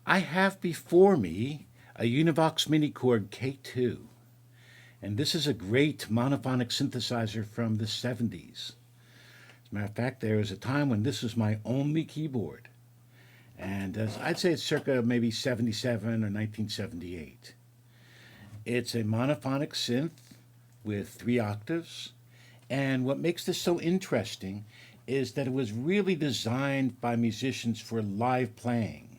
I have before me a Univox Mini-KORG K-2, and this is a great monophonic synthesizer from the 70s. As a matter of fact, there was a time when this was my only keyboard, and I'd say it's circa maybe 77 or 1978. It's a monophonic synth with 3 octaves, and what makes this so interesting is that it was really designed by musicians for live playing.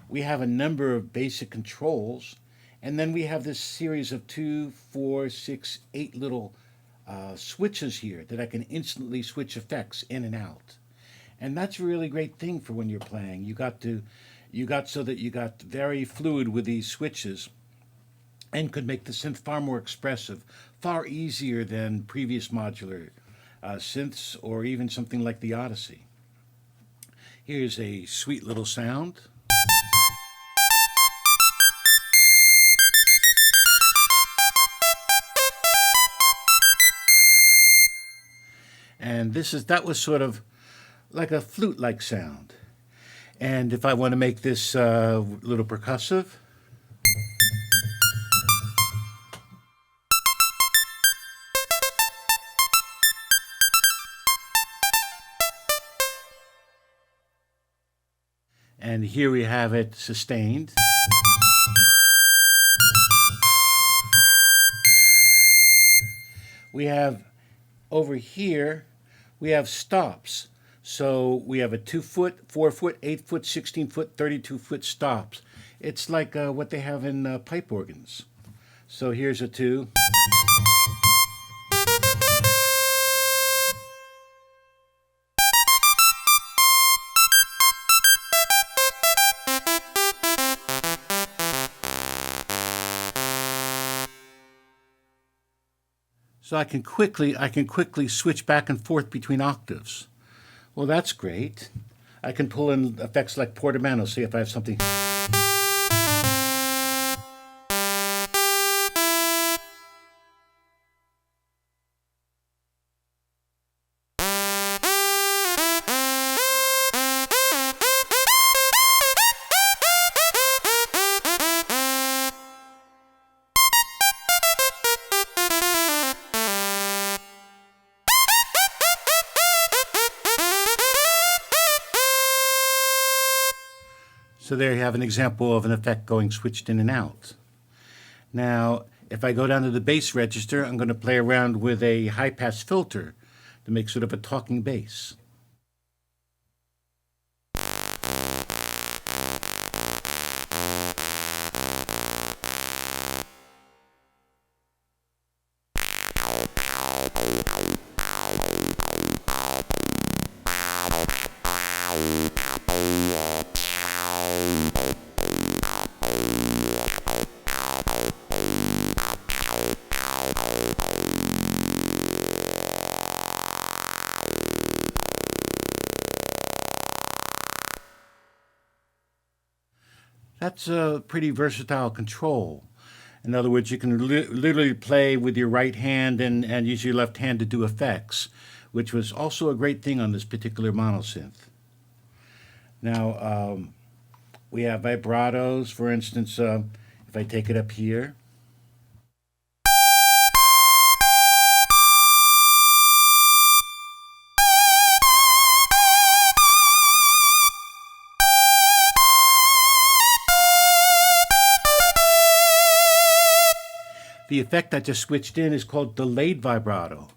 We have a number of basic controls, and then we have this series of 2, 4, 6, 8 little switches here that I can instantly switch effects in and out. And that's a really great thing for when you're playing. You got so that you got very fluid with these switches and could make the synth far more expressive, far easier than previous modular synths or even something like the Odyssey. Here's a sweet little sound. And that was sort of like a flute-like sound. And if I want to make this little percussive, and here we have it sustained. We have over here, we have stops. So we have a 2-foot, 4-foot, 8-foot, 16-foot, 32-foot stops. It's like what they have in pipe organs. So here's a 2. So I can quickly switch back and forth between octaves. Well, that's great. I can pull in effects like portamento. See if I have something. So there you have an example of an effect going switched in and out. Now, if I go down to the bass register, I'm going to play around with a high-pass filter to make sort of a talking bass. That's a pretty versatile control. In other words, you can literally play with your right hand and use your left hand to do effects, which was also a great thing on this particular monosynth. Now, we have vibratos. For instance, if I take it up here, the effect I just switched in is called delayed vibrato.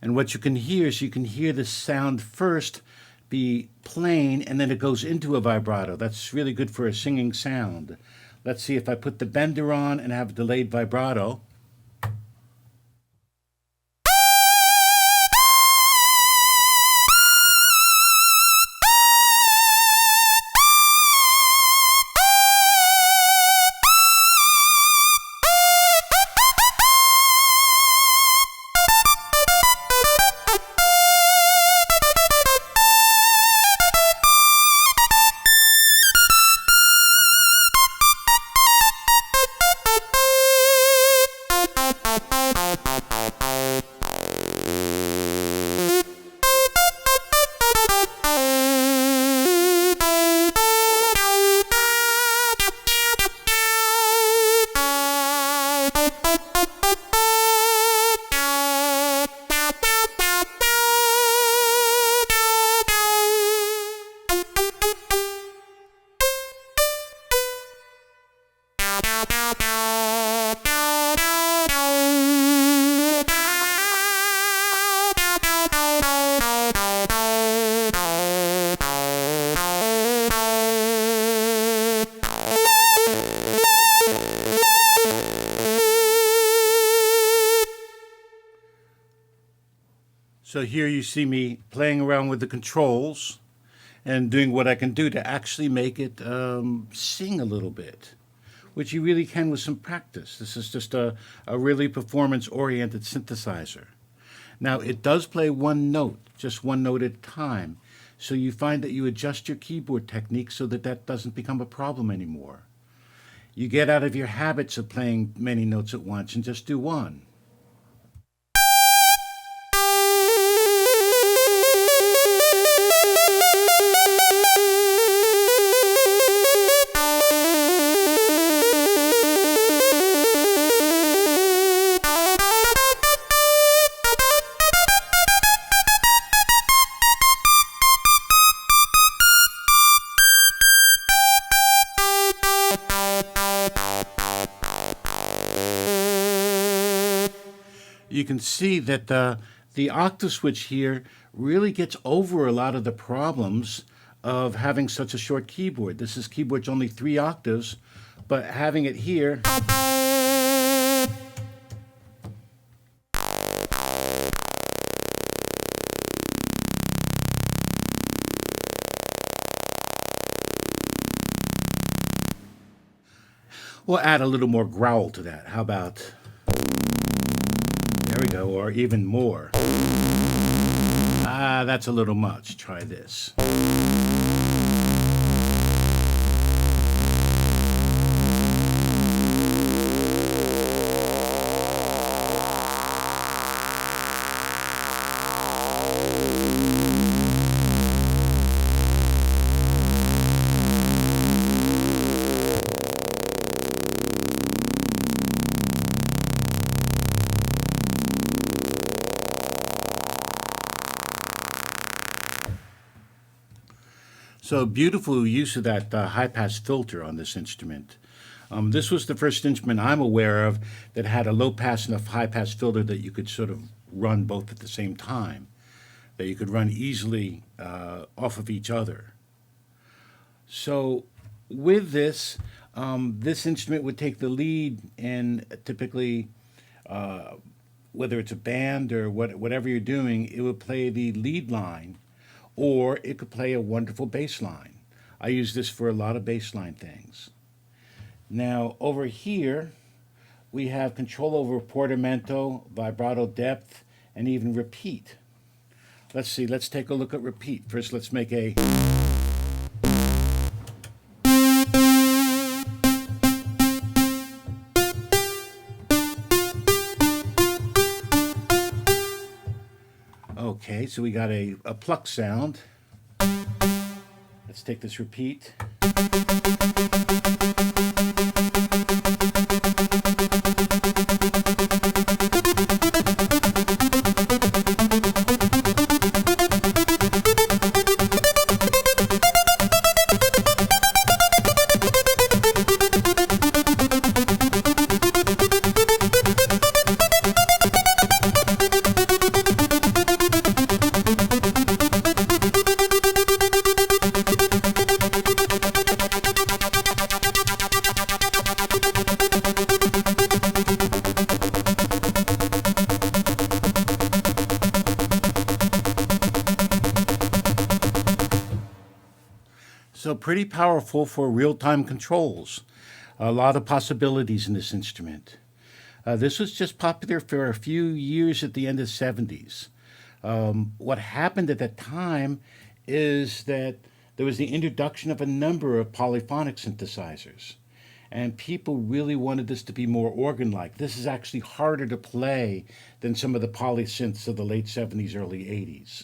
And what you can hear is you can hear the sound first be plain and then it goes into a vibrato. That's really good for a singing sound. Let's see if I put the bender on and have delayed vibrato. So here you see me playing around with the controls and doing what I can do to actually make it sing a little bit, which you really can with some practice. This is just a really performance-oriented synthesizer. Now, it does play one note, just one note at a time, so you find that you adjust your keyboard technique so that that doesn't become a problem anymore. You get out of your habits of playing many notes at once and just do one. You can see that the octave switch here really gets over a lot of the problems of having such a short keyboard. This keyboard's only 3 octaves, but having it here we'll add a little more growl to that. How about, there we go, or even more. That's a little much. Try this. So beautiful use of that high-pass filter on this instrument. This was the first instrument I'm aware of that had a low-pass enough high-pass filter that you could sort of run both at the same time, that you could run easily off of each other. So with this, this instrument would take the lead in typically, whether it's a band or whatever you're doing, it would play the lead line, or it could play a wonderful bass line. I use this for a lot of bass line things. Now over here, we have control over portamento, vibrato depth, and even repeat. Let's see, let's take a look at repeat. First, let's make a... Okay, so we got a pluck sound. Let's take this repeat. So pretty powerful for real-time controls. A lot of possibilities in this instrument. This was just popular for a few years at the end of the 70s. What happened at that time is that there was the introduction of a number of polyphonic synthesizers. And people really wanted this to be more organ-like. This is actually harder to play than some of the polysynths of the late 70s, early 80s.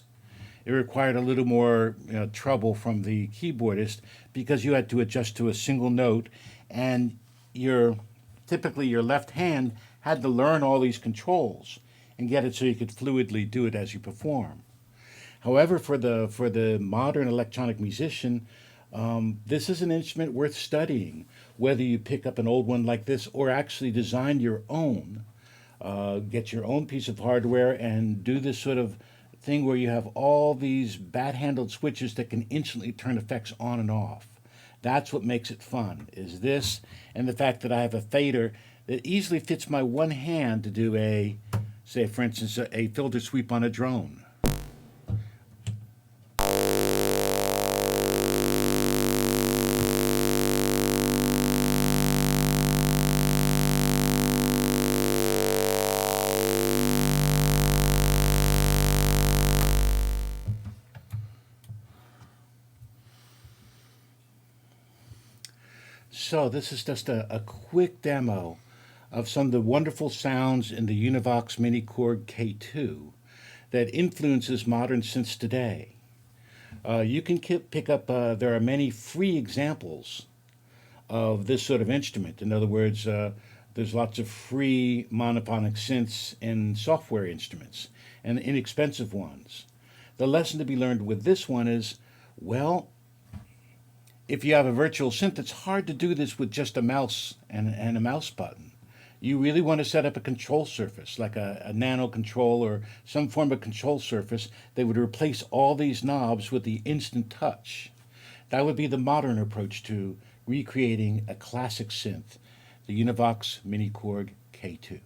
It required a little more trouble from the keyboardist because you had to adjust to a single note, and typically your left hand had to learn all these controls and get it so you could fluidly do it as you perform. However, for the modern electronic musician, this is an instrument worth studying, whether you pick up an old one like this or actually design your own, get your own piece of hardware and do this sort of thing where you have all these bat-handled switches that can instantly turn effects on and off. That's what makes it fun, is this and the fact that I have a fader that easily fits my one hand to do say for instance, a filter sweep on a drone. So this is just a quick demo of some of the wonderful sounds in the Univox Mini-KORG K-2 that influences modern synths today. You can pick up, there are many free examples of this sort of instrument. In other words, there's lots of free monophonic synths and software instruments and inexpensive ones. The lesson to be learned with this one is, well, if you have a virtual synth, it's hard to do this with just a mouse and a mouse button. You really want to set up a control surface, like a nano control or some form of control surface that would replace all these knobs with the instant touch. That would be the modern approach to recreating a classic synth, the Univox Mini-KORG K-2.